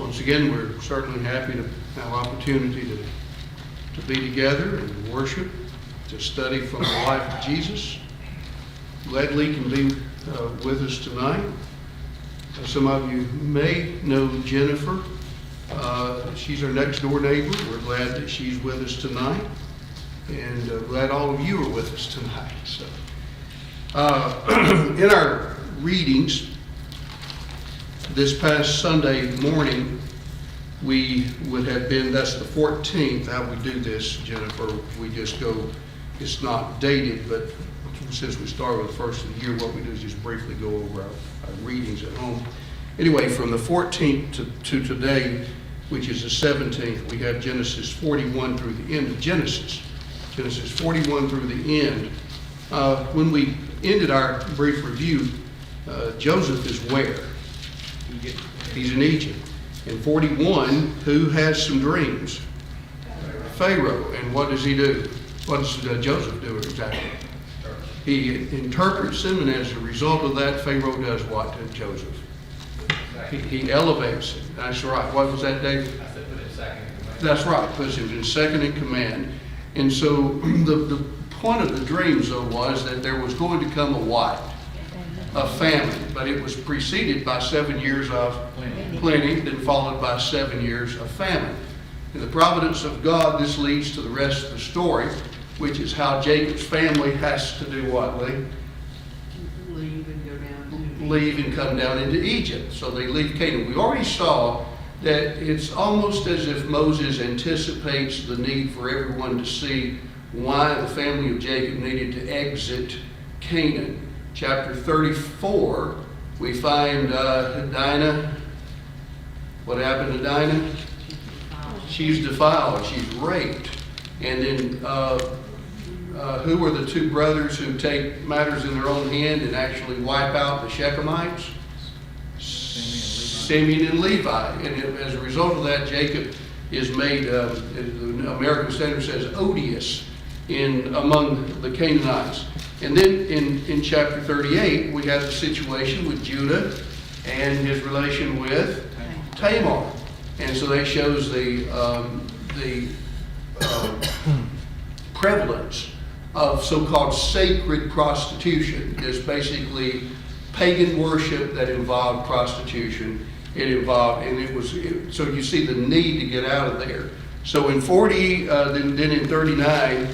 Once again, we're certainly happy to have opportunity to be together and worship, to study from the life of Jesus. Glad Lee can be with us tonight. Some of you may know Jennifer. She's our next door neighbor. We're glad that she's with us tonight, and glad all of you are with us tonight. So, in our readings this past Sunday morning, we would have been, that's the 14th. How we do this, Jennifer, we just go, it's not dated, but since we start with the first of the year, what we do is just briefly go over our readings at home. Anyway, from the 14th to today, which is the 17th, we have Genesis 41 through the end of Genesis. Genesis 41 through the end. When we ended our brief review, Joseph is where? He's in Egypt. In 41, who has some dreams? Pharaoh. And what does he do? What does Joseph do exactly? He interprets them, and as a result of that, Pharaoh does what to Joseph? He elevates him. That's right. What was that, David? I said put him second in command. That's right. Puts him in second in command. And so the point of the dreams, though, was that there was going to come a what? A famine. But it was preceded by 7 years of plenty, then followed by 7 years of famine. In the providence of God, this leads to the rest of the story, which is how Jacob's family has to do what, Lee? Leave and go down. Leave and come down into Egypt. So they leave Canaan. We already saw that it's almost as if Moses anticipates the need for everyone to see why the family of Jacob needed to exit Canaan. Chapter 34, we find Dinah. What happened to Dinah? She's defiled. She's raped. And then who were the two brothers who take matters in their own hand and actually wipe out the Shechemites? Simeon and Levi. And as a result of that, Jacob is made, the American Standard says, odious among the Canaanites. And then in chapter 38, we have the situation with Judah and his relation with Tamar. And so that shows the prevalence of so-called sacred prostitution. It's basically pagan worship that involved prostitution. So you see the need to get out of there. So in 40, then in 39,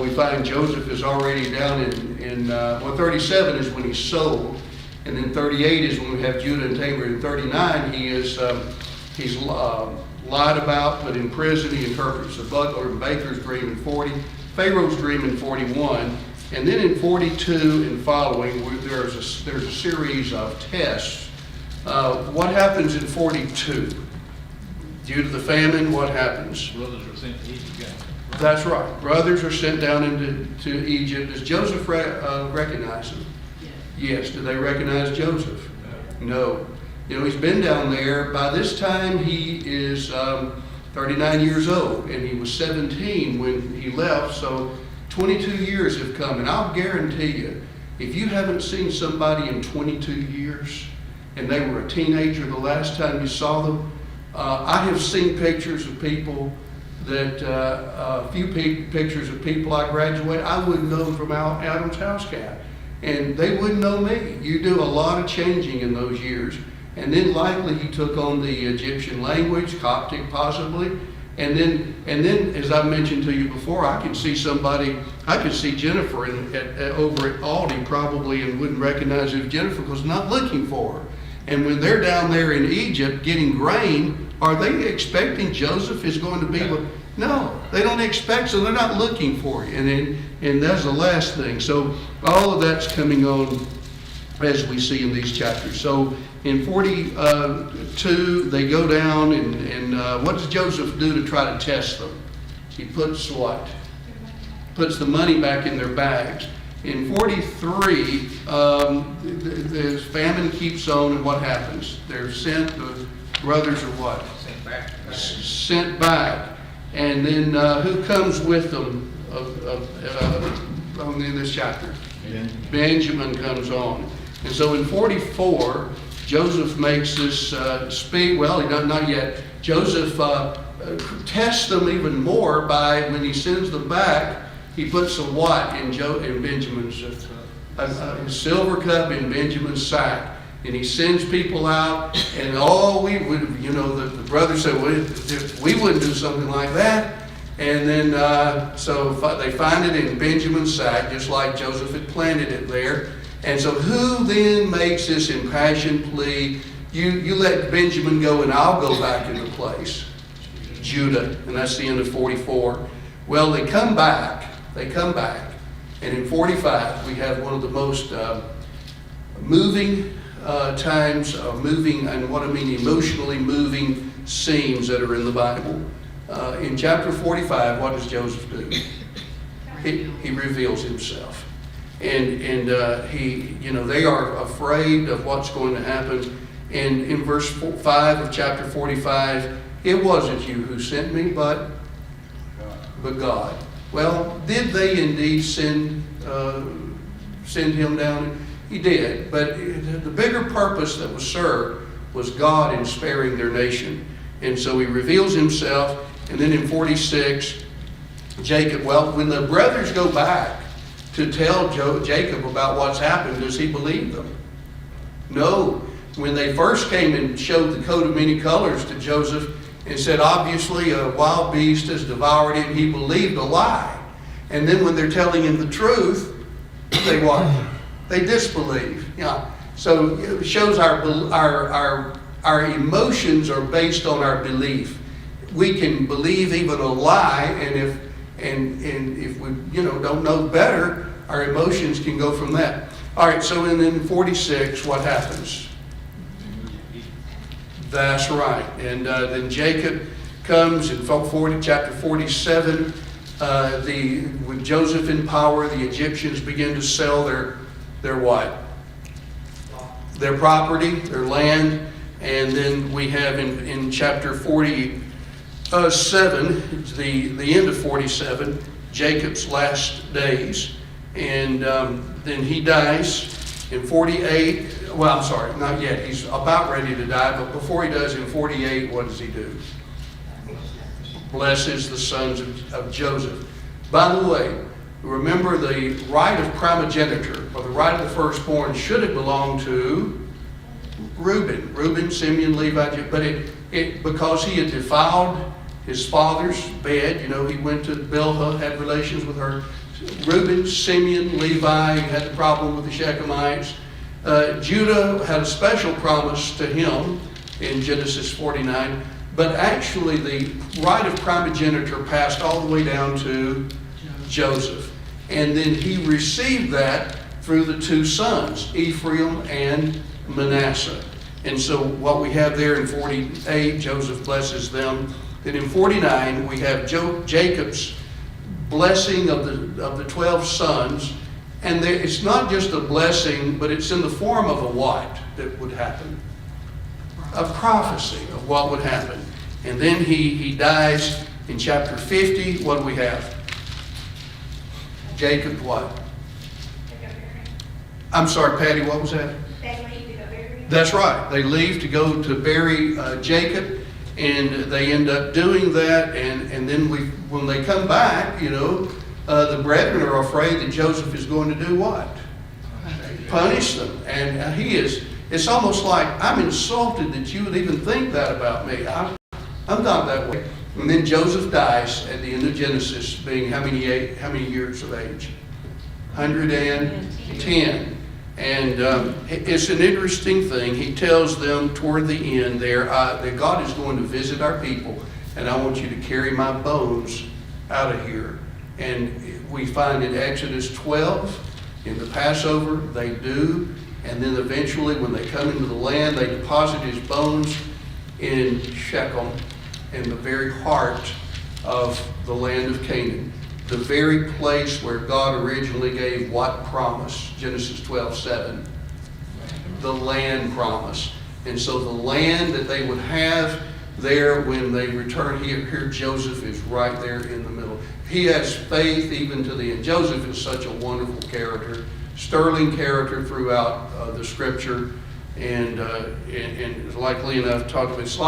we find Joseph is already down in 37 is when he's sold, and then 38 is when we have Judah and Tamar. In 39, he's lied about, put in prison. He interprets the butler and baker's dream in 40, Pharaoh's dream in 41, and then in 42 and following, there's a series of tests. What happens in 42? Due to the famine, what happens? Brothers were sent to Egypt. That's right. Brothers are sent down into Egypt. Does Joseph recognize them? Yes. Do they recognize Joseph? No. You know, he's been down there. By this time, he is 39 years old, and he was 17 when he left, so 22 years have come. And I'll guarantee you, if you haven't seen somebody in 22 years, and they were a teenager the last time you saw them, I have seen pictures of people that, a few pictures of people I graduated, I wouldn't know them from Adam's house cat. And they wouldn't know me. You do a lot of changing in those years. And then likely he took on the Egyptian language, Coptic possibly. And then as I mentioned to you before, I could see Jennifer over at Aldi probably and wouldn't recognize it as Jennifer because not looking for her. And when they're down there in Egypt getting grain, are they expecting Joseph is going to be with? No, they don't expect, so they're not looking for you. And that's the last thing. So all of that's coming on as we see in these chapters. So in 42, they go down, and what does Joseph do to try to test them? He puts what? Puts the money back in their bags. In 43, the famine keeps on, and what happens? They're sent, the brothers are what? Sent back. Sent back. And then who comes with them in this chapter? Benjamin comes on. And so in 44, Joseph makes this speech. Well, not yet. Joseph tests them even more by, when he sends them back, he puts a what in Benjamin's, a silver cup in Benjamin's sack. And he sends people out, and we would, the brothers said, well, we wouldn't do something like that. And then, so they find it in Benjamin's sack, just like Joseph had planted it there. And so who then makes this impassioned plea? You let Benjamin go and I'll go back into place. Judah. And that's the end of 44. Well, they come back. And in 45, we have one of the most moving times, moving, and what I mean emotionally moving scenes that are in the Bible. In chapter 45, what does Joseph do? He reveals himself. And he, they are afraid of what's going to happen. And in verse 5 of chapter 45, it wasn't you who sent me, but God. Well, did they indeed send him down? He did. But the bigger purpose that was served was God in sparing their nation. And so he reveals himself. And then in 46, Jacob, when the brothers go back to tell Jacob about what's happened, does he believe them? No. When they first came and showed the coat of many colors to Joseph and said, obviously a wild beast has devoured him, he believed a lie. And then when they're telling him the truth, they what? They disbelieve. Yeah. So it shows our emotions are based on our belief. We can believe even a lie, and if we don't know better, our emotions can go from that. All right. So in 46, what happens? That's right. And then Jacob comes in chapter 47. With Joseph in power, the Egyptians begin to sell their what? Their property, their land. And then we have in chapter 47, the end of 47, Jacob's last days. And then he dies in 48. Well, I'm sorry, not yet. He's about ready to die. But before he does, in 48, what does he do? Blesses the sons of Joseph. By the way, remember the right of primogeniture, or the right of the firstborn, should have belonged to Reuben, Simeon, Levi, but it because he had defiled his father's bed, he went to Bilhah, had relations with her. Reuben, Simeon, Levi had the problem with the Shechemites. Judah had a special promise to him in Genesis 49, but actually the right of primogeniture passed all the way down to Joseph. And then he received that through the two sons, Ephraim and Manasseh. And so what we have there in 48, Joseph blesses them. Then in 49, we have Jacob's blessing of the 12 sons. And it's not just a blessing, but it's in the form of a what that would happen. A prophecy of what would happen. And then he dies in chapter 50. What do we have? Jacob what? I'm sorry, Patty, what was that? That's right. They leave to go to bury Jacob, and they end up doing that. And then when they come back, the brethren are afraid that Joseph is going to do what? Punish them. And it's almost like, I'm insulted that you would even think that about me. I'm not that way. And then Joseph dies at the end of Genesis, being how many years of age? 110. And it's an interesting thing. He tells them toward the end there that God is going to visit our people, and I want you to carry my bones out of here. And we find in Exodus 12, in the Passover, they do. And then eventually when they come into the land, they deposit his bones in Shechem, in the very heart of the land of Canaan. The very place where God originally gave what promise? Genesis 12:7. The land promise. And so the land that they would have there when they return here, Joseph is right there in the middle. He has faith even to the end. Joseph is such a wonderful character, sterling character throughout the scripture. and likely enough talked to me. It's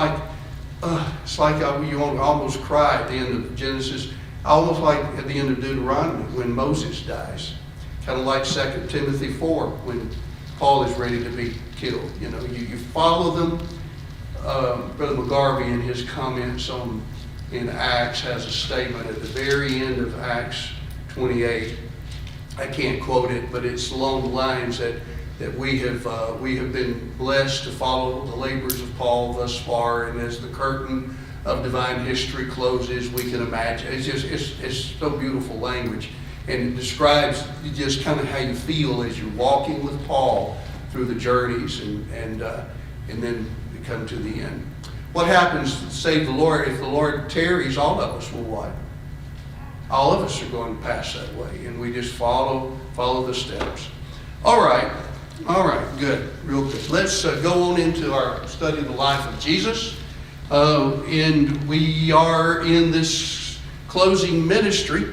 like you almost cry at the end of Genesis, almost like at the end of Deuteronomy when Moses dies. Kind of like 2 Timothy 4 when Paul is ready to be killed. You know, you follow them. Brother McGarvey in his comments in Acts has a statement at the very end of Acts 28. I can't quote it, but it's along the lines that we have been blessed to follow the labors of Paul thus far, and as the curtain of divine history closes, we can imagine. It's so beautiful language, and it describes just kind of how you feel as you're walking with Paul through the journeys, and then we come to the end. What happens, save the Lord, if the Lord tarries, all of us will what? All of us are going to pass that way, and we just follow the steps. All right, good, real good. Let's go on into our study of the life of Jesus. And we are in this closing ministry,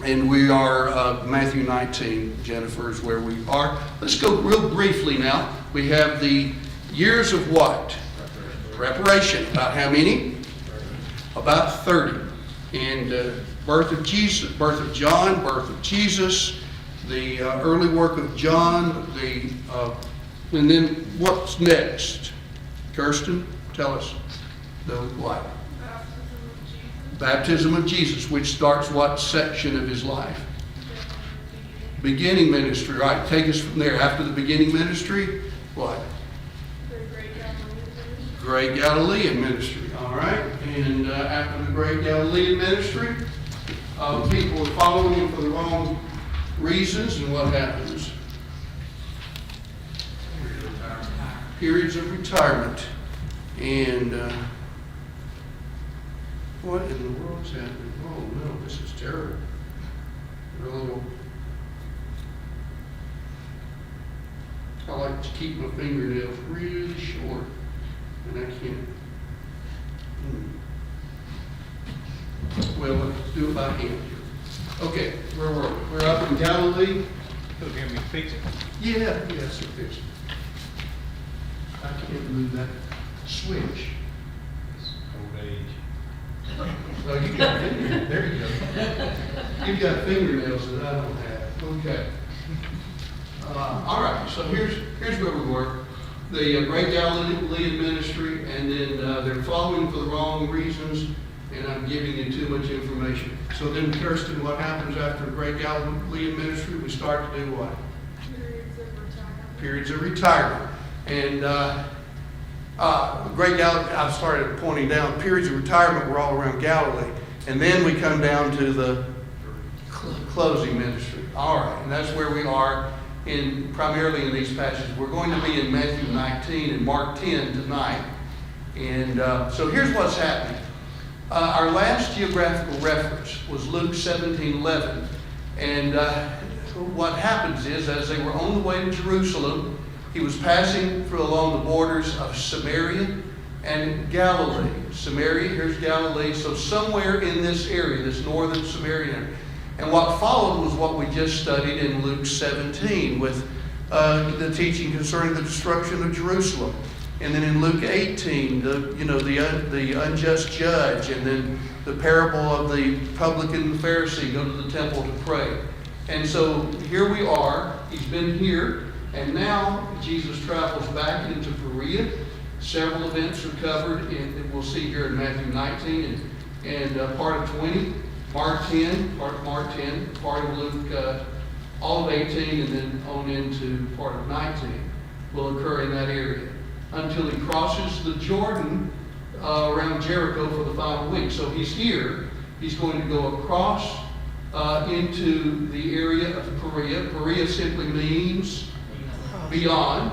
and we are Matthew 19. Jennifer is where we are. Let's go real briefly now. We have the years of what? Preparation. About how many? About 30. And birth of Jesus, birth of John, birth of Jesus, the early work of John, and then what's next? Kirsten, tell us. The what? Baptism of Jesus, which starts what section of his life? Beginning ministry, right. Take us from there. After the beginning ministry, what? Great Galilean ministry, all right. And after the great Galilean ministry, people are following him for the wrong reasons, and what happens? Periods of retirement. And what in the world's happening? Oh no, this is terrible. I like to keep my fingernails really short, and I can't. Well, let's do it by hand here. Okay, where were we? We're up in Galilee. He'll give me fixing. Yeah, yes, it is. I can't move that switch. Old age. Oh, you got fingernails. There you go. You've got fingernails that I don't have. Okay. All right. So here's where we were. The Great Galilean ministry, and then they're following for the wrong reasons, and I'm giving you too much information. So then, Kirsten, what happens after the Great Galilean ministry? We start to do what? Periods of retirement. And Great Galilee, I started pointing down, periods of retirement were all around Galilee. And then we come down to the closing ministry. All right, and that's where we are primarily in these passages. We're going to be in Matthew 19 and Mark 10 tonight. And so here's what's happening. Our last geographical reference was Luke 17:11. And what happens is, as they were on the way to Jerusalem, he was passing through along the borders of Samaria and Galilee. Samaria, here's Galilee. So somewhere in this area, this northern Samaria. And what followed was what we just studied in Luke 17 with the teaching concerning the destruction of Jerusalem. And then in Luke 18, the unjust judge, and then the parable of the publican and the Pharisee go to the temple to pray. And so here we are. He's been here. And now Jesus travels back into Perea. Several events are covered, and we'll see here in Matthew 19 and part of 20, Mark 10, part of Mark 10, part of Luke, all of 18, and then on into part of 19 will occur in that area until he crosses the Jordan around Jericho for the final week. So he's here. He's going to go across into the area of Perea. Perea simply means beyond,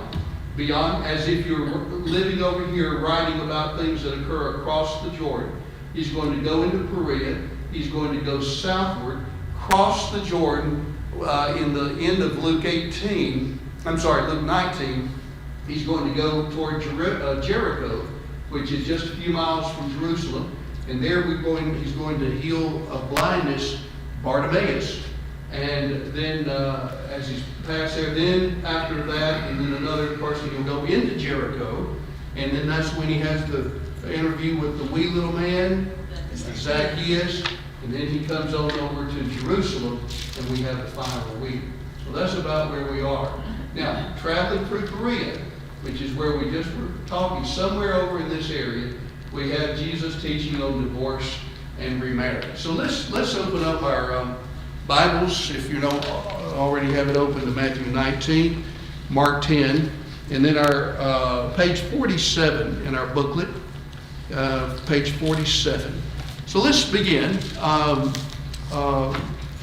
as if you're living over here writing about things that occur across the Jordan. He's going to go into Perea. He's going to go southward, cross the Jordan in the end of Luke 19. He's going to go toward Jericho, which is just a few miles from Jerusalem. And there he's going to heal of blindness Bartimaeus. And then as he's passed there. Then after that, and then another person, he'll go into Jericho. And then that's when he has the interview with the wee little man, Zacchaeus. And then he comes on over to Jerusalem, and we have the final week. So that's about where we are. Now, traveling through Perea, which is where we just were talking, somewhere over in this area, we have Jesus teaching on divorce and remarriage. So let's open up our Bibles, if you don't already have it open, to Matthew 19, Mark 10, and then our page 47 in our booklet, page 47. So let's begin.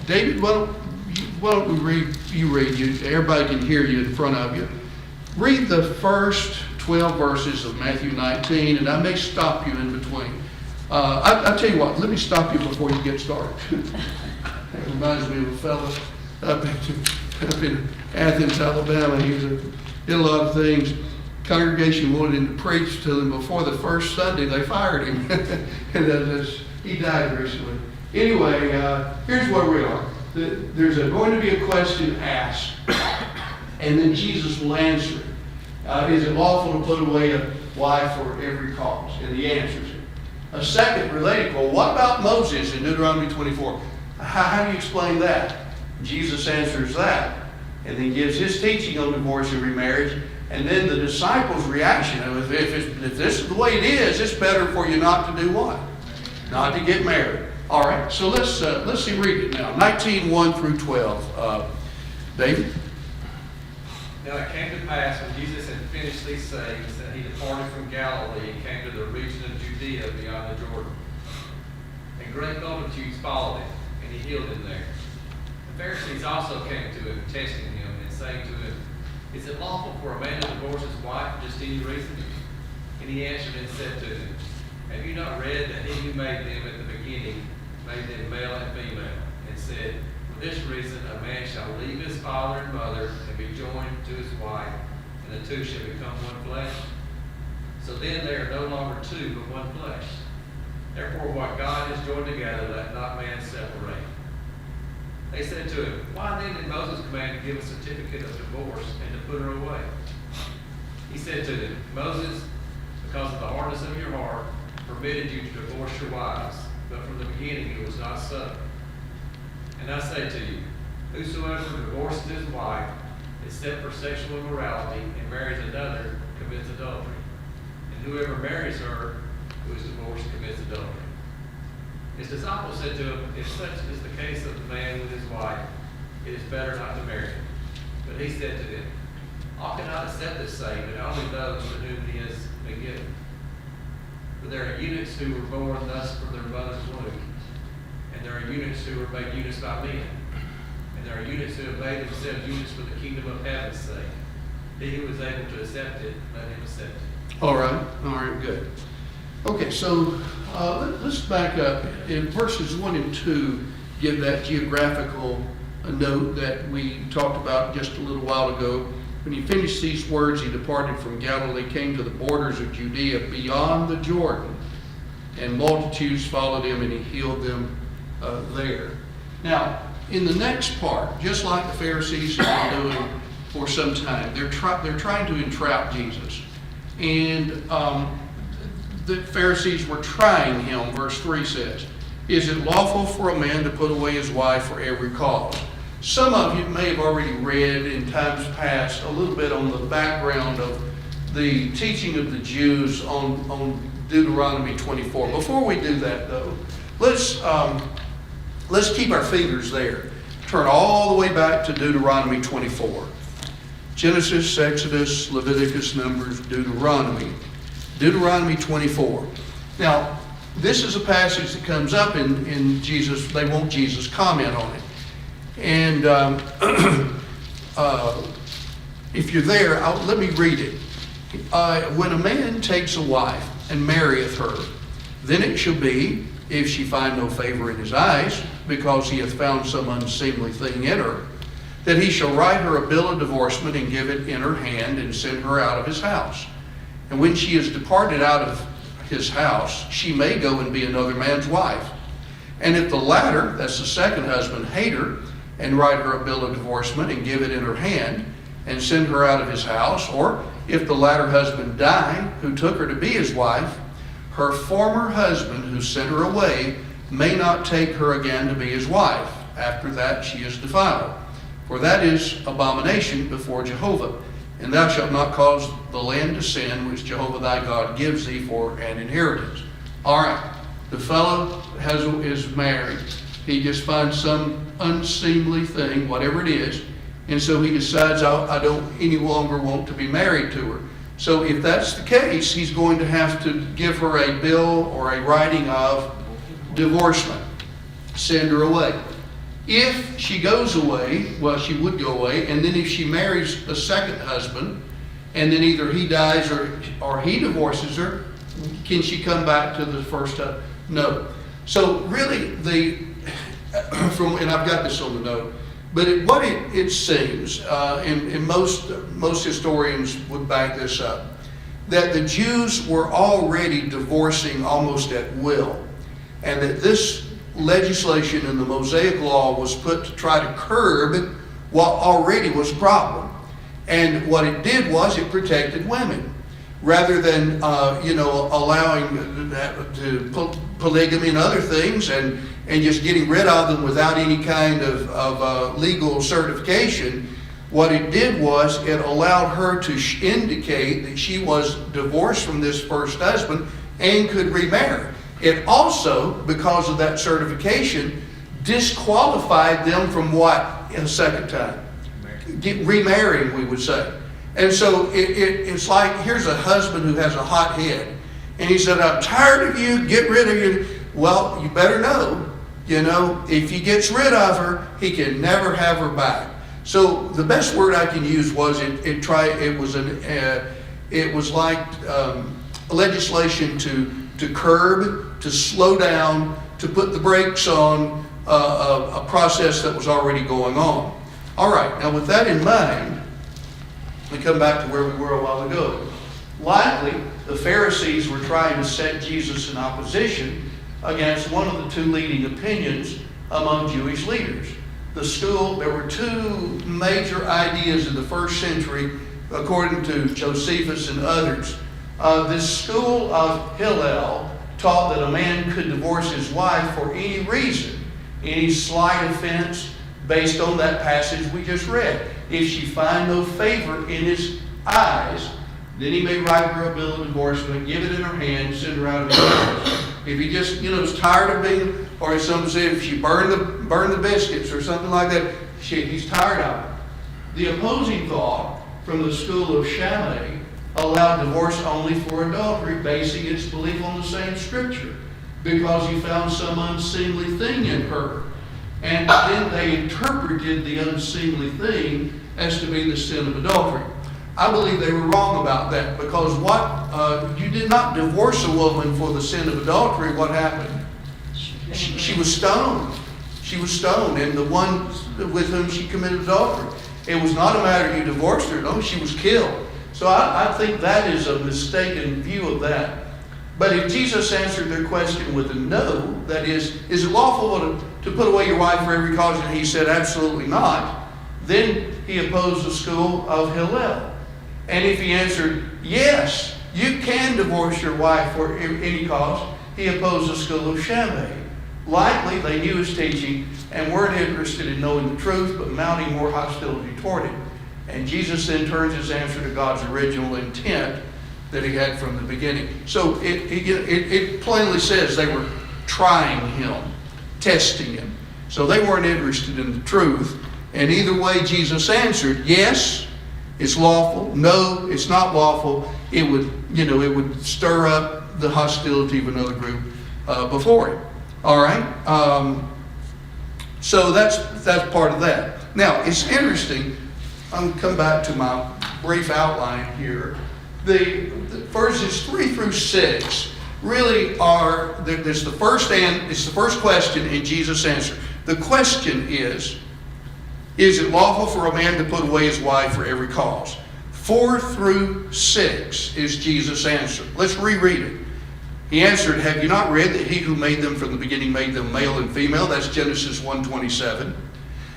David, why don't we read? Everybody can hear you in front of you. Read the first 12 verses of Matthew 19, and I may stop you in between. I'll tell you what, let me stop you before you get started. That reminds me of a fellow up in Athens, Alabama. He did a lot of things. Congregation wanted him to preach to them before the first Sunday. They fired him. And he died recently. Anyway, here's where we are. There's going to be a question asked, and then Jesus will answer it. Is it lawful to put away a wife for every cause? And he answers it. A second related, well, what about Moses in Deuteronomy 24? How do you explain that? Jesus answers that, and then gives his teaching on divorce and remarriage, and then the disciples' reaction. If this is the way it is, it's better for you not to do what? Not to get married. All right, so let's see, read it now. 19:1 through 12. David? Now it came to pass when Jesus had finished these sayings that he departed from Galilee and came to the region of Judea beyond the Jordan. And great multitudes followed him, and he healed them there. The Pharisees also came to him, testing him, and saying to him, Is it lawful for a man to divorce his wife for just any reason? And he answered and said to them, Have you not read that he who made them at the beginning made them male and female, and said, For this reason a man shall leave his father and mother and be joined to his wife, and the two shall become one flesh? So then they are no longer two, but one flesh. Therefore what God has joined together, let not man separate. They said to him, Why then did Moses command to give a certificate of divorce and to put her away? He said to them, Moses, because of the hardness of your heart, permitted you to divorce your wives, but from the beginning it was not so. And I say to you, whosoever divorces his wife, except for sexual immorality, and marries another, commits adultery. And whoever marries her who is divorced commits adultery. His disciples said to him, If such is the case of the man with his wife, it is better not to marry him. But he said to them, All cannot accept this saying, but only those to whom he has been given. For there are eunuchs who were born thus from their mother's womb, and there are eunuchs who were made eunuchs by men, and there are eunuchs who have made themselves eunuchs for the kingdom of heaven's sake. He who is able to accept it, let him accept it. All right, good. Okay, so let's back up. In verses 1 and 2, give that geographical note that we talked about just a little while ago. When he finished these words, he departed from Galilee, came to the borders of Judea beyond the Jordan, and multitudes followed him, and he healed them there. Now, in the next part, just like the Pharisees have been doing for some time, they're trying to entrap Jesus. And the Pharisees were trying him, verse 3 says, Is it lawful for a man to put away his wife for every cause? Some of you may have already read in times past a little bit on the background of the teaching of the Jews on Deuteronomy 24. Before we do that, though, let's keep our fingers there. Turn all the way back to Deuteronomy 24. Genesis, Exodus, Leviticus, Numbers, Deuteronomy. Deuteronomy 24. Now, this is a passage that comes up in Jesus. They want Jesus' comment on it. And if you're there, let me read it. When a man takes a wife and marrieth her, then it shall be, if she find no favor in his eyes, because he hath found some unseemly thing in her, that he shall write her a bill of divorcement and give it in her hand and send her out of his house. And when she is departed out of his house, she may go and be another man's wife. And if the latter, that's the second husband, hate her, and write her a bill of divorcement and give it in her hand and send her out of his house. Or if the latter husband die, who took her to be his wife, her former husband who sent her away may not take her again to be his wife. After that she is defiled. For that is abomination before Jehovah. And thou shalt not cause the land to sin, which Jehovah thy God gives thee for an inheritance. All right, the fellow is married. He just finds some unseemly thing, whatever it is, and so he decides, I don't any longer want to be married to her. So if that's the case, he's going to have to give her a bill or a writing of divorcement, send her away. If she goes away, well, she would go away, and then if she marries a second husband, and then either he dies or he divorces her, can she come back to the first husband? No. So really, and I've got this on the note, but it seems, and most historians would back this up, that the Jews were already divorcing almost at will, and that this legislation in the Mosaic Law was put to try to curb what already was a problem. And what it did was it protected women, rather than allowing polygamy and other things and just getting rid of them without any kind of legal certification. What it did was it allowed her to indicate that she was divorced from this first husband and could remarry. It also, because of that certification, disqualified them from what in a second time? Remarrying, we would say. And so it's like, here's a husband who has a hot head, and he said, I'm tired of you, get rid of you. Well, you better know, if he gets rid of her, he can never have her back. So the best word I can use was it was like legislation to curb, to slow down, to put the brakes on a process that was already going on. All right, now with that in mind, we come back to where we were a while ago. Likely, the Pharisees were trying to set Jesus in opposition against one of the two leading opinions among Jewish leaders. There were two major ideas in the first century, according to Josephus and others. This school of Hillel taught that a man could divorce his wife for any reason, any slight offense, based on that passage we just read. If she find no favor in his eyes, then he may write her a bill of divorcement, give it in her hand, send her out of his house. If he just, is tired of being, or as some say, if she burned the biscuits or something like that, he's tired of it. The opposing thought from the school of Shammai allowed divorce only for adultery, basing its belief on the same scripture, because he found some unseemly thing in her. And then they interpreted the unseemly thing as to be the sin of adultery. I believe they were wrong about that, because you did not divorce a woman for the sin of adultery. What happened? She was stoned. She was stoned, and the one with whom she committed adultery. It was not a matter you divorced her. No, she was killed. So I think that is a mistaken view of that. But if Jesus answered their question with a no, that is it lawful to put away your wife for every cause? And he said, absolutely not. Then he opposed the school of Hillel. And if he answered, yes, you can divorce your wife for any cause, he opposed the school of Shammai. Likely, they knew his teaching and weren't interested in knowing the truth, but mounting more hostility toward it. And Jesus then turns his answer to God's original intent that he had from the beginning. So it plainly says they were trying him, testing him. So they weren't interested in the truth. And either way, Jesus answered, yes, it's lawful. No, it's not lawful. It would stir up the hostility of another group before him. All right. So that's part of that. Now it's interesting. I'm going to come back to my brief outline here. The verses 3 through 6 really are, there's the first it's the first question and Jesus' answer. The question is it lawful for a man to put away his wife for every cause? 4 through 6 is Jesus' answer. Let's reread it. He answered, have you not read that he who made them from the beginning made them male and female? That's Genesis 1:27.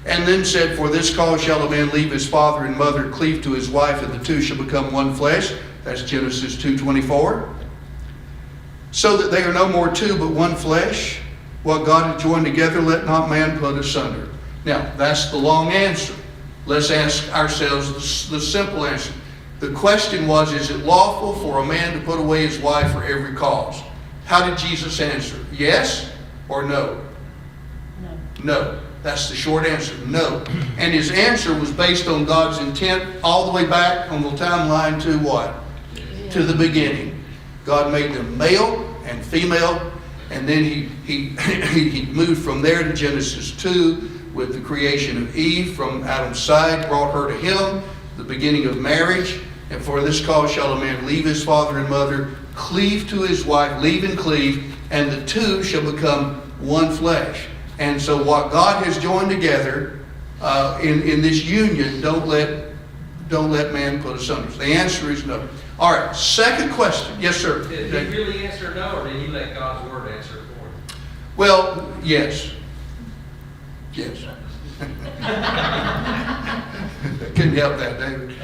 And then said, for this cause shall a man leave his father and mother, cleave to his wife, and the two shall become one flesh. That's Genesis 2:24. So that they are no more two, but one flesh. What God hath joined together, let not man put asunder. Now, that's the long answer. Let's ask ourselves the simple answer. The question was, is it lawful for a man to put away his wife for every cause? How did Jesus answer? Yes or no? No. That's the short answer. No. And his answer was based on God's intent all the way back on the timeline to what? To the beginning. God made them male and female, and then he moved from there to Genesis 2 with the creation of Eve from Adam's side, brought her to him, the beginning of marriage. And for this cause shall a man leave his father and mother, cleave to his wife, leave and cleave, and the two shall become one flesh. And so what God has joined together in this union, don't let man put asunder. The answer is no. All right, second question. Yes, sir. Did he really answer no, or did he let God's word answer it for him? Well, yes. Yes. Couldn't help that, David.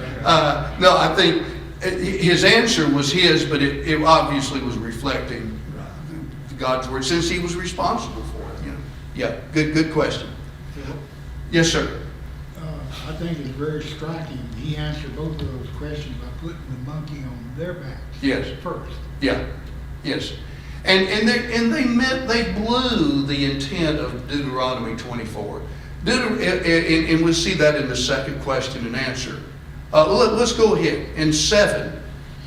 No, I think his answer was his, but it obviously was reflecting God's word, since he was responsible for it. You know? Yeah, good question. Yes, sir. I think it's very striking. He answered both of those questions by putting the monkey on their backs. Yes. First. Yeah. Yes. And they blew the intent of Deuteronomy 24. And we'll see that in the second question and answer. Let's go ahead. In 7,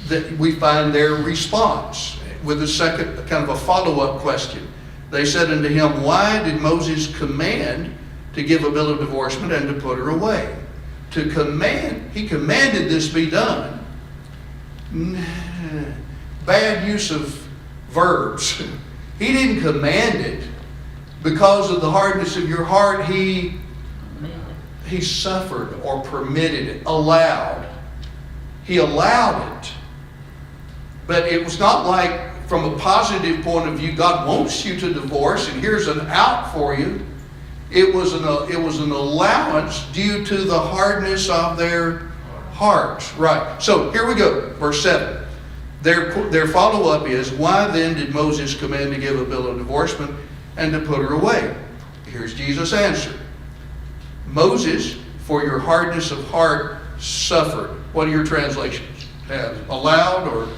that we find their response with a second, kind of a follow-up question. They said unto him, why did Moses command to give a bill of divorcement and to put her away? To command, he commanded this be done. Bad use of verbs. He didn't command it. Because of the hardness of your heart, he suffered or permitted it, allowed. He allowed it. But it was not like, from a positive point of view, God wants you to divorce and here's an out for you. It was an allowance due to the hardness of their hearts. Right. So here we go. Verse 7. Their follow-up is, why then did Moses command to give a bill of divorcement and to put her away? Here's Jesus' answer. Moses, for your hardness of heart, suffered. What are your translations have? Allowed or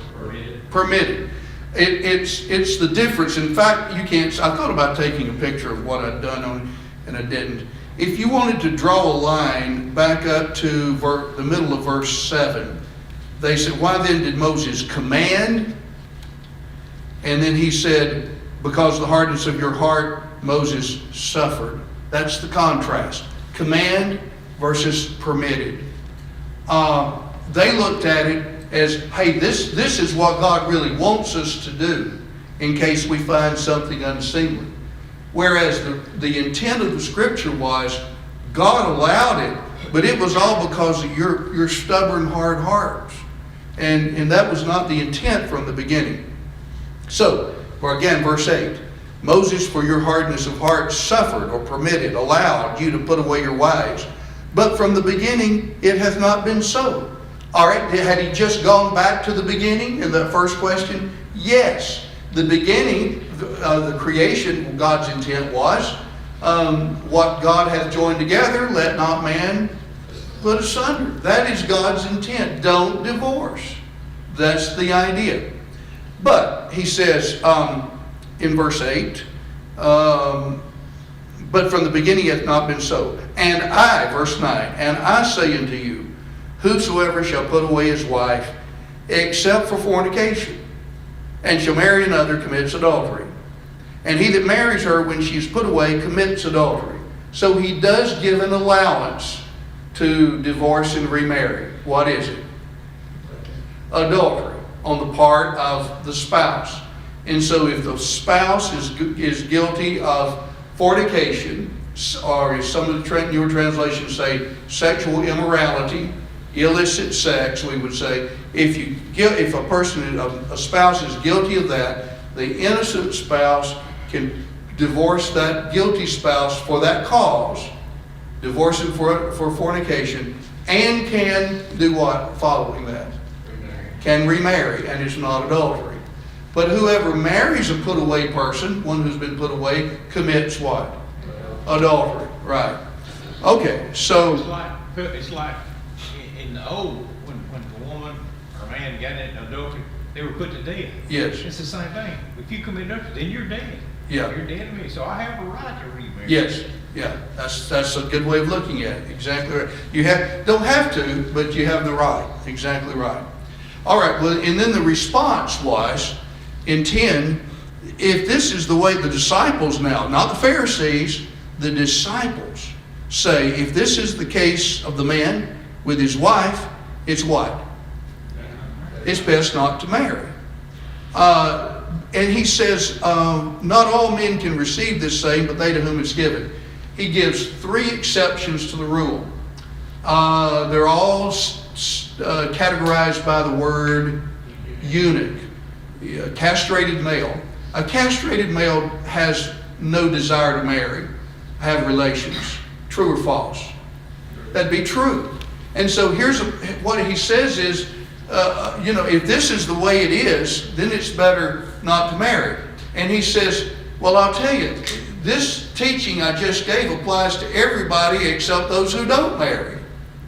permitted? It's the difference. In fact, you can't. I thought about taking a picture of what I'd done on, and I didn't. If you wanted to draw a line back up to the middle of verse 7, they said, why then did Moses command? And then he said, because of the hardness of your heart, Moses suffered. That's the contrast. Command versus permitted. They looked at it as, hey, this is what God really wants us to do in case we find something unseemly. Whereas the intent of the scripture was, God allowed it, but it was all because of your stubborn, hard hearts. And that was not the intent from the beginning. So, again, verse 8. Moses, for your hardness of heart, suffered or permitted, allowed you to put away your wives. But from the beginning, it hath not been so. All right, had he just gone back to the beginning in the first question? Yes. The beginning, the creation, God's intent was, what God hath joined together, let not man put asunder. That is God's intent. Don't divorce. That's the idea. But, he says in verse 8, but from the beginning hath not been so. And I, verse 9, and I say unto you, whosoever shall put away his wife, except for fornication, and shall marry another, commits adultery. And he that marries her when she is put away commits adultery. So he does give an allowance to divorce and remarry. What is it? Adultery on the part of the spouse. And so if the spouse is guilty of fornication, or as some of the newer translations say, sexual immorality, illicit sex, we would say, if a spouse is guilty of that, the innocent spouse can divorce that guilty spouse for that cause divorce him for fornication, and can do what following that? Can remarry, and it's not adultery. But whoever marries a put away person, one who's been put away, commits what? Adultery, right. Okay, so It's like in the old, when the woman or man got into adultery, they were put to death. yes, It's the same thing. If you commit adultery, then you're dead. Yeah. You're dead to me. So I have a right to remarry. yes, yeah, that's a good way of looking at it, exactly right. You don't have to, but you have the right, exactly right. All right, well, and then the response was, in 10, if this is the way the disciples now, not the Pharisees, the disciples say, if this is the case of the man with his wife, it's what? It's best not to marry. And he says, not all men can receive this saying, but they to whom it's given. He gives 3 exceptions to the rule. They're all categorized by the word eunuch, castrated male. A castrated male has no desire to marry, have relations. True or false? That'd be true. And so here's what he says is, if this is the way it is, then it's better not to marry. And he says, well, I'll tell you, this teaching I just gave applies to everybody except those who don't marry.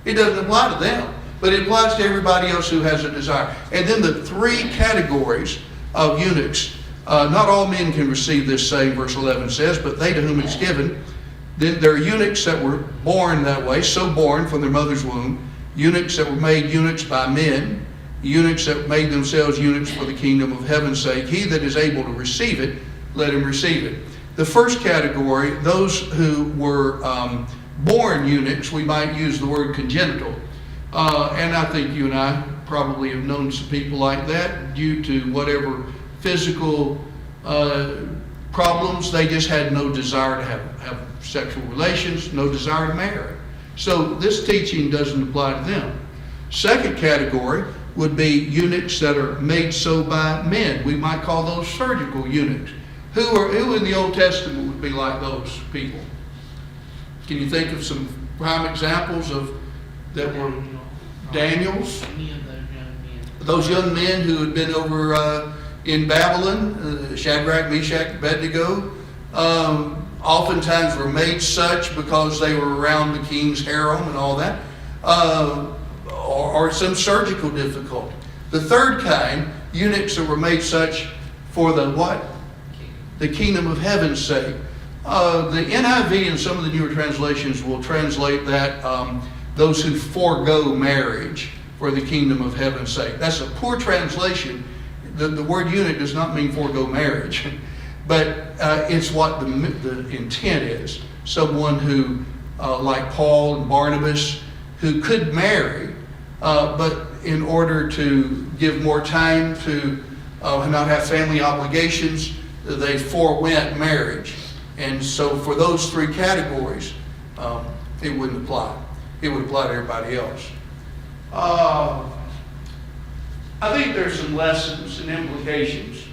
It doesn't apply to them, but it applies to everybody else who has a desire. And then the 3 categories of eunuchs. Not all men can receive this saying, verse 11 says, but they to whom it's given. Then there are eunuchs that were born that way, so born from their mother's womb. Eunuchs that were made eunuchs by men. Eunuchs that made themselves eunuchs for the kingdom of heaven's sake. He that is able to receive it, let him receive it. The first category, those who were born eunuchs, we might use the word congenital. And I think you and I probably have known some people like that due to whatever physical problems. They just had no desire to have sexual relations, no desire to marry. So this teaching doesn't apply to them. Second category would be eunuchs that are made so by men. We might call those surgical eunuchs. Who in the Old Testament would be like those people? Can you think of some prime examples that were Daniel's? Any of those young men. Those young men who had been over in Babylon, Shadrach, Meshach, Abednego, oftentimes were made such because they were around the king's harem and all that, or some surgical difficulty. The third kind, eunuchs that were made such for the what? The kingdom of heaven's sake. The NIV and some of the newer translations will translate that those who forego marriage for the kingdom of heaven's sake. That's a poor translation. The word eunuch does not mean forego marriage, but it's what the intent is. Someone who, like Paul and Barnabas, who could marry, but in order to give more time to not have family obligations, they forewent marriage. And so for those 3 categories, it wouldn't apply. It would apply to everybody else. I think there's some lessons and implications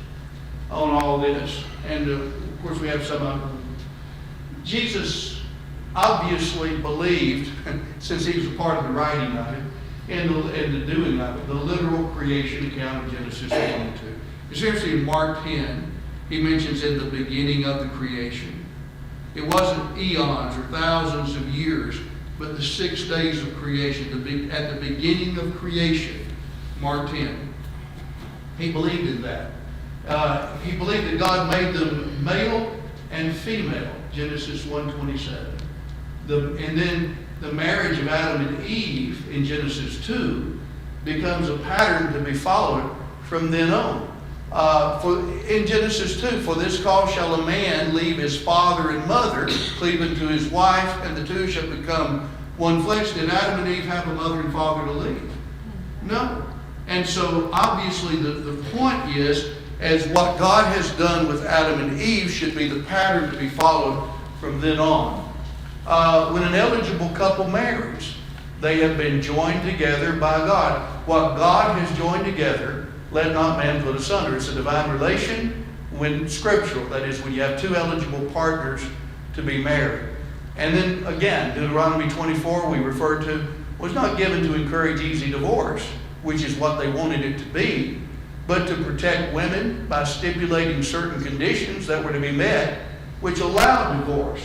on all this. And of course we have some of them. Jesus obviously believed, since he was a part of the writing of it, and the doing of it, the literal creation account of Genesis 1 and 2. Seriously, in Mark 10, he mentions in the beginning of the creation. It wasn't eons or thousands of years, but the 6 days of creation, at the beginning of creation, Mark 10. He believed in that. He believed that God made them male and female, Genesis 1:27. And then the marriage of Adam and Eve in Genesis 2 becomes a pattern to be followed from then on. In Genesis 2, for this cause shall a man leave his father and mother, cleave unto his wife, and the two shall become one flesh. Did Adam and Eve have a mother and father to leave? No. And so obviously the point is, as what God has done with Adam and Eve should be the pattern to be followed from then on. When an eligible couple marries, they have been joined together by God. What God has joined together, let not man put asunder. It's a divine relation when scriptural. That is, when you have 2 eligible partners to be married. And then again, Deuteronomy 24 we referred to was not given to encourage easy divorce, which is what they wanted it to be, but to protect women by stipulating certain conditions that were to be met, which allowed divorce,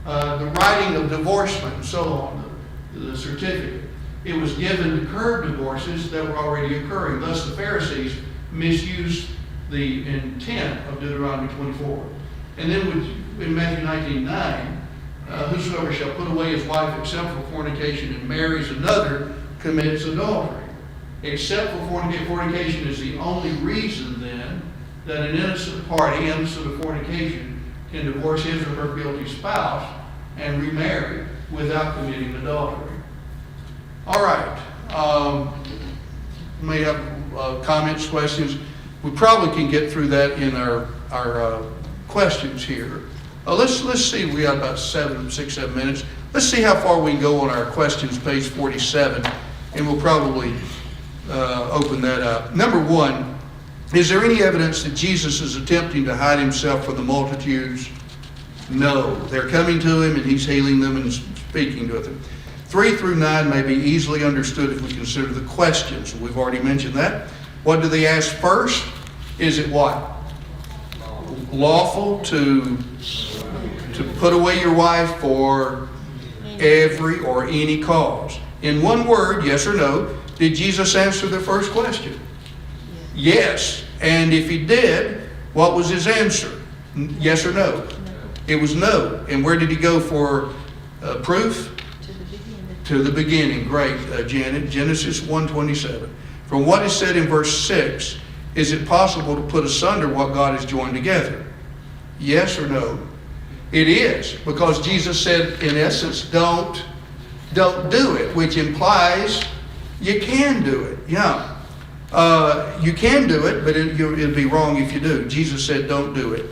the writing of divorcement and so on, the certificate. It was given to curb divorces that were already occurring. Thus the Pharisees misused the intent of Deuteronomy 24. And then in Matthew 19:9, whosoever shall put away his wife except for fornication and marries another commits adultery. Except for fornication. Fornication is the only reason then that an innocent party, innocent of fornication, can divorce his or her guilty spouse and remarry without committing adultery. All right. May have comments, questions. We probably can get through that in our questions here. Let's see. We got about 6, 7 minutes. Let's see how far we can go on our questions, page 47, and we'll probably open that up. Number 1, is there any evidence that Jesus is attempting to hide himself from the multitudes? No. They're coming to him and he's healing them and speaking to them. 3 through 9 may be easily understood if we consider the questions. We've already mentioned that. What do they ask first? Is it what? Lawful to put away your wife for every or any cause? In one word, yes or no, did Jesus answer the first question? Yes. And if he did, what was his answer? Yes or no? It was no. And where did he go for proof? To the beginning. Great, Janet. Genesis 1:27. From what is said in verse 6, is it possible to put asunder what God has joined together? Yes or no? It is, because Jesus said, in essence, don't do it, which implies you can do it. Yeah. You can do it, but it'd be wrong if you do. Jesus said, don't do it.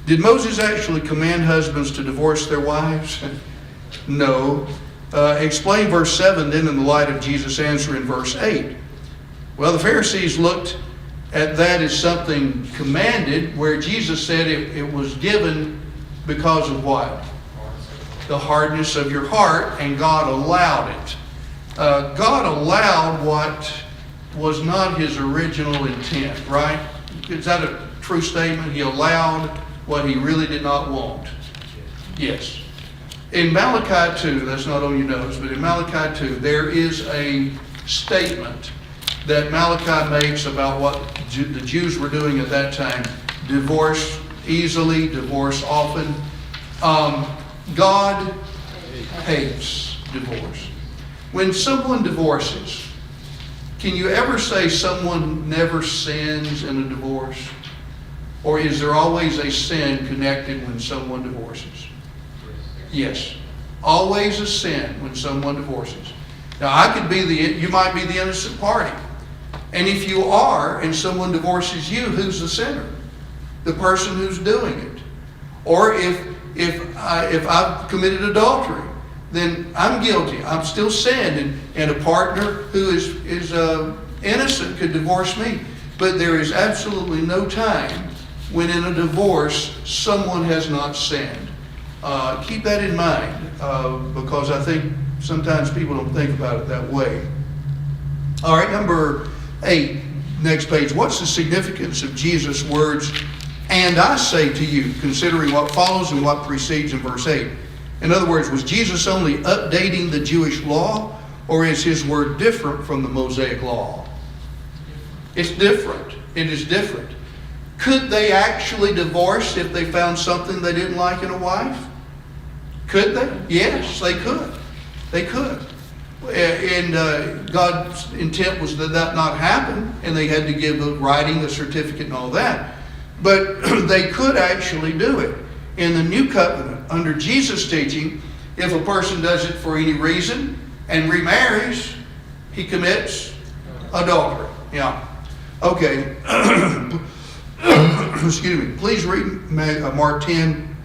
Did Moses actually command husbands to divorce their wives? No. Explain verse 7 then in the light of Jesus' answer in verse 8. Well, the Pharisees looked at that as something commanded, where Jesus said it was given because of what? The hardness of your heart, and God allowed it. God allowed what was not his original intent, right? Is that a true statement? He allowed what he really did not want. Yes. In Malachi 2, that's not on your notes, but in Malachi 2, there is a statement that Malachi makes about what the Jews were doing at that time. Divorce easily, divorce often. God hates divorce. When someone divorces, can you ever say someone never sins in a divorce? Or is there always a sin connected when someone divorces? Yes. Always a sin when someone divorces. Now, you might be the innocent party. And if you are, and someone divorces you, who's the sinner? The person who's doing it. Or if I've committed adultery, then I'm guilty. I'm still sinned, and a partner who is innocent could divorce me. But there is absolutely no time when in a divorce someone has not sinned. Keep that in mind, because I think sometimes people don't think about it that way. All right, number 8, next page. What's the significance of Jesus' words, "And I say to you," considering what follows and what precedes in verse 8? In other words, was Jesus only updating the Jewish law, or is his word different from the Mosaic law? It's different. It is different. Could they actually divorce if they found something they didn't like in a wife? Could they? Yes, they could. They could. And God's intent was that not happen, and they had to give a writing, a certificate, and all that. But they could actually do it. In the New Covenant, under Jesus' teaching, if a person does it for any reason and remarries, he commits adultery. Yeah. Okay. Excuse me. Please read Mark 10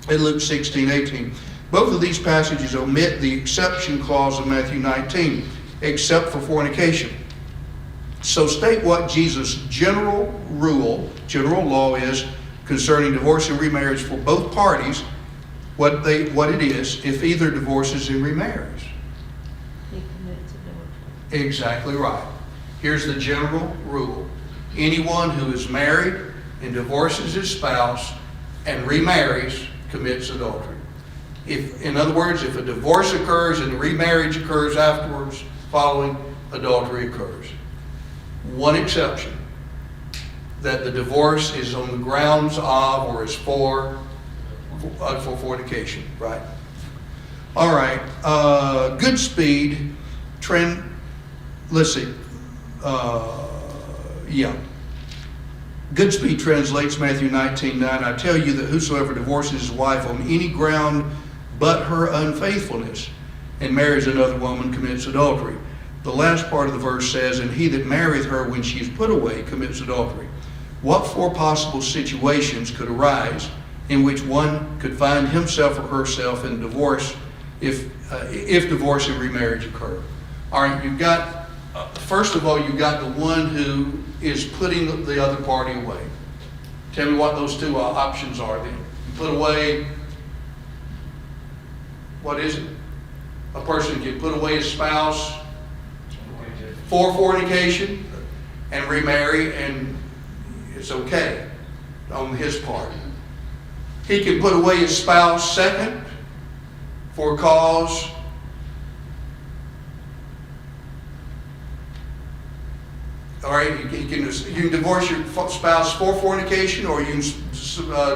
and Luke 16:18. Both of these passages omit the exception clause of Matthew 19, except for fornication. So state what Jesus' general law is concerning divorce and remarriage for both parties, what it is if either divorces and remarries. He commits adultery. Exactly right. Here's the general rule. Anyone who is married and divorces his spouse and remarries commits adultery. In other words, if a divorce occurs and a remarriage occurs afterwards, following, adultery occurs. One exception, that the divorce is on the grounds of or is for fornication, right? All right, Goodspeed, let's see, Goodspeed translates Matthew 19:9, I tell you that whosoever divorces his wife on any ground but her unfaithfulness and marries another woman commits adultery. The last part of the verse says, and he that marrieth her when she is put away commits adultery. What four possible situations could arise in which one could find himself or herself in divorce if divorce and remarriage occur? All right, you've got, first of all, you've got the one who is putting the other party away. Tell me what those two options are then. You put away, what is it? A person can put away his spouse for fornication and remarry, and it's okay on his part. He can put away his spouse second for a cause all right, you can divorce your spouse for fornication, or you can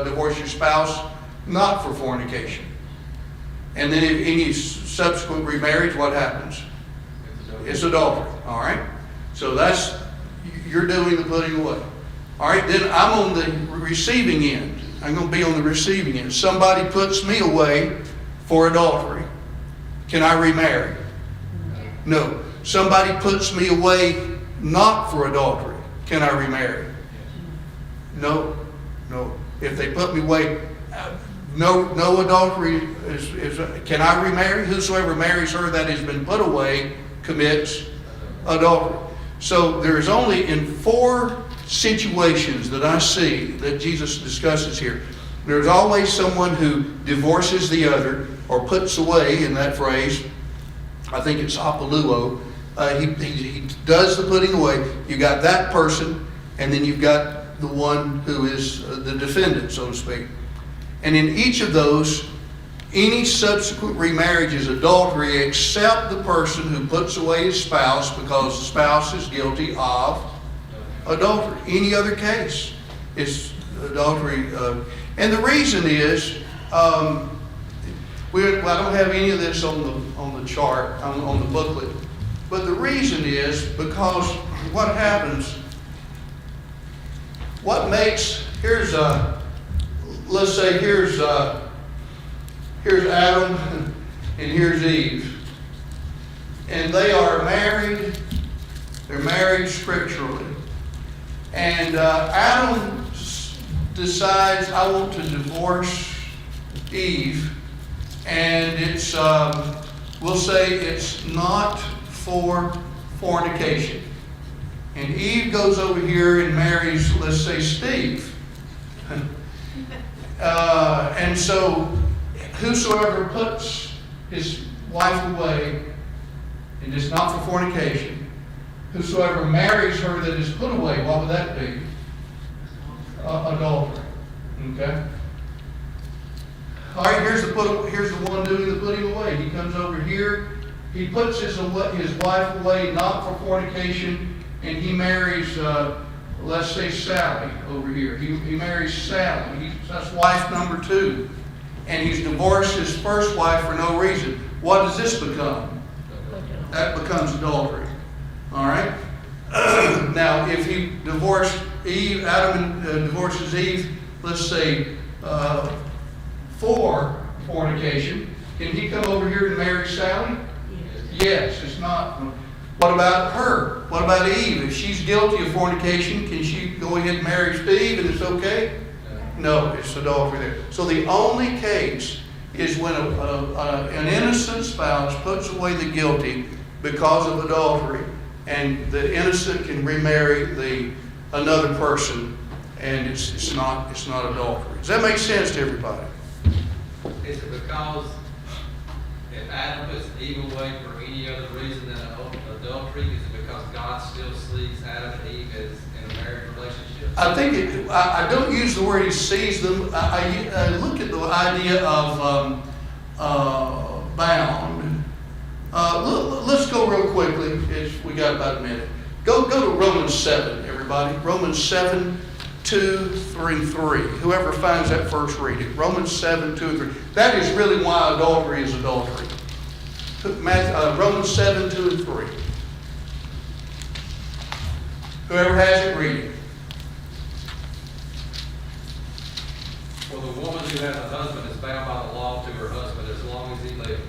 divorce your spouse not for fornication. And then if any subsequent remarriage, what happens? It's adultery. All right? So that's, you're doing the putting away. All right, then I'm on the receiving end. I'm going to be on the receiving end. Somebody puts me away for adultery. Can I remarry? No. Somebody puts me away not for adultery. Can I remarry? No. No. If they put me away, no adultery is can I remarry? Whosoever marries her that has been put away commits adultery. So there is only in 4 situations that I see that Jesus discusses here. There's always someone who divorces the other or puts away, in that phrase, I think it's apoluo. He does the putting away. You got that person, and then you've got the one who is the defendant, so to speak. And in each of those, any subsequent remarriage is adultery except the person who puts away his spouse because the spouse is guilty of adultery. Any other case is adultery. And the reason is, I don't have any of this on the chart, on the booklet. But the reason is because what happens, what makes, let's say here's Adam and here's Eve. And they are married. They're married scripturally. And Adam decides, I want to divorce Eve. And it's, we'll say it's not for fornication. And Eve goes over here and marries, let's say, Steve. And so whosoever puts his wife away, and it's not for fornication, whosoever marries her that is put away, what would that be? Adultery. Okay? All right, here's the one doing the putting away. He comes over here. He puts his wife away not for fornication, and he marries, let's say, Sally over here. He marries Sally. That's wife number 2. And he's divorced his first wife for no reason. What does this become? That becomes adultery. All right? Now, if he divorced Eve, Adam divorces Eve, let's say, for fornication, can he come over here and marry Sally? Yes, it's not. What about her? What about Eve? If she's guilty of fornication, can she go ahead and marry Steve and it's okay? No, it's adultery there. So the only case is when an innocent spouse puts away the guilty because of adultery, and the innocent can remarry another person, and it's not adultery. Does that make sense to everybody? Is it because if Adam puts evil away for any other reason than adultery, is it because God still sees Adam and Eve as in a marriage relationship? I think I don't use the word he sees them. I look at the idea of bound. Let's go real quickly. We got about a minute. Go to Romans 7, everybody. Romans 7, 2 through 3. Whoever finds that first, read it. Romans 7, 2 and 3. That is really why adultery is adultery. Romans 7, 2 and 3. Whoever has it, read it. For the woman who has a husband is bound by the law to her husband as long as he lives.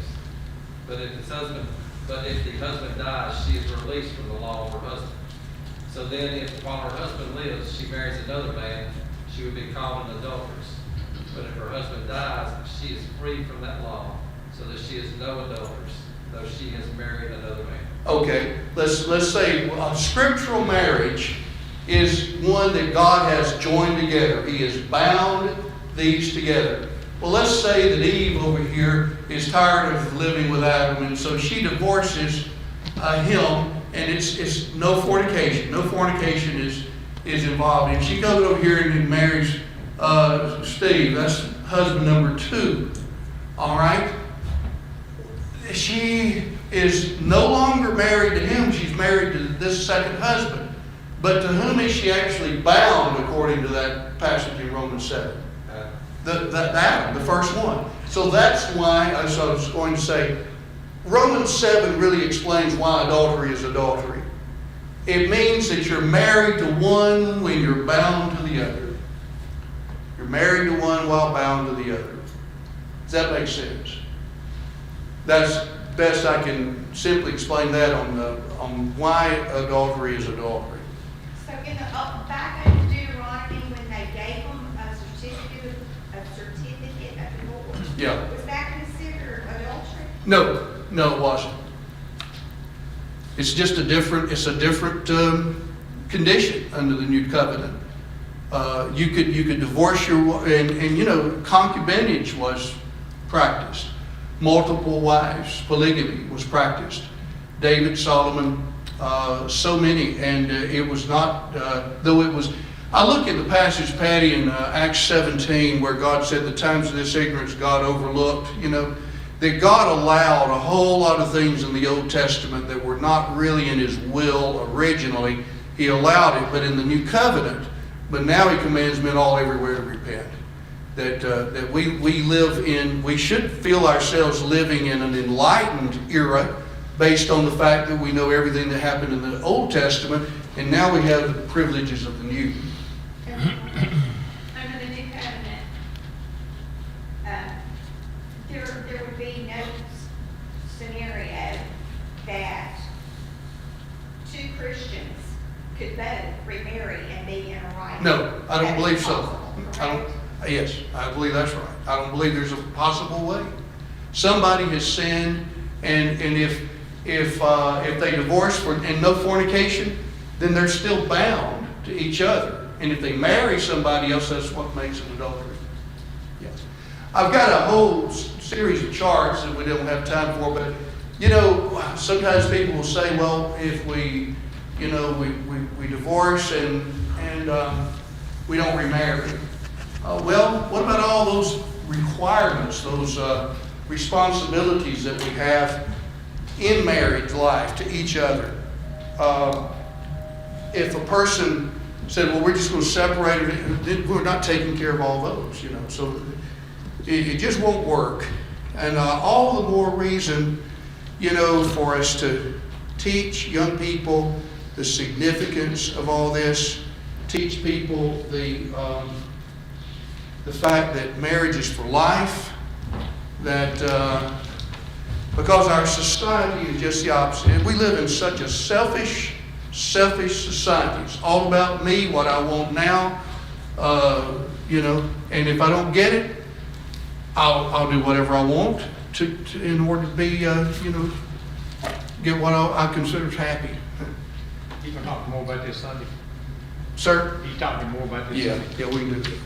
But if the husband dies, she is released from the law of her husband. So then, if while her husband lives, she marries another man, she would be called an adulteress. But if her husband dies, she is free from that law, so that she is no adulteress, though she has married another man. Okay, let's say scriptural marriage is one that God has joined together. He has bound these together. Well, let's say that Eve over here is tired of living with Adam, and so she divorces him, and it's no fornication. No fornication is involved. And she goes over here and marries Steve. That's husband number 2. All right? She is no longer married to him. She's married to this second husband. But to whom is she actually bound, according to that passage in Romans 7? Adam, the first one. So that's why, as I was going to say, Romans 7 really explains why adultery is adultery. It means that you're married to one when you're bound to the other. You're married to one while bound to the other. Does that make sense? That's best I can simply explain that on why adultery is adultery. So in the, back in Deuteronomy, when they gave them a certificate of divorce, Yeah. was that considered adultery? No, it wasn't. It's just a different condition under the new covenant. You could divorce your, and you know, concubinage was practiced. Multiple wives, polygamy was practiced. David, Solomon, so many, and it was not, though it was. I look at the passage, Patty, in Acts 17, where God said, the times of this ignorance God overlooked, you know, that God allowed a whole lot of things in the Old Testament that were not really in His will originally. He allowed it, but in the New Covenant, but now He commands men all everywhere to repent. That we should feel ourselves living in an enlightened era based on the fact that we know everything that happened in the Old Testament, and now we have the privileges of the New. Under the new covenant, there would be no scenario that two Christians could both remarry and be in a right. No, I don't That is believe so. possible, I don't. correct? Yes, I believe that's right. I don't believe there's a possible way. Somebody has sinned, and if they divorce and no fornication, then they're still bound to each other. And if they marry somebody else, that's what makes it adultery. Yes. I've got a whole series of charts that we don't have time for, but you know, sometimes people will say, well, if we divorce and we don't remarry. Well, what about all those requirements, those responsibilities that we have in marriage life to each other? If a person said, well, we're just going to separate it, we're not taking care of all those, you know. So it just won't work. And all the more reason, you know, for us to teach young people the significance of all this, teach people the fact that marriage is for life, that because our society is just the opposite. We live in such a selfish society. It's all about me, what I want now, you know, and if I don't get it, I'll do whatever I want to in order to be, you know, get what I consider happy. You can talk more about this Sunday. Sir? You talking more about this Yeah, Sunday? yeah, we can do it.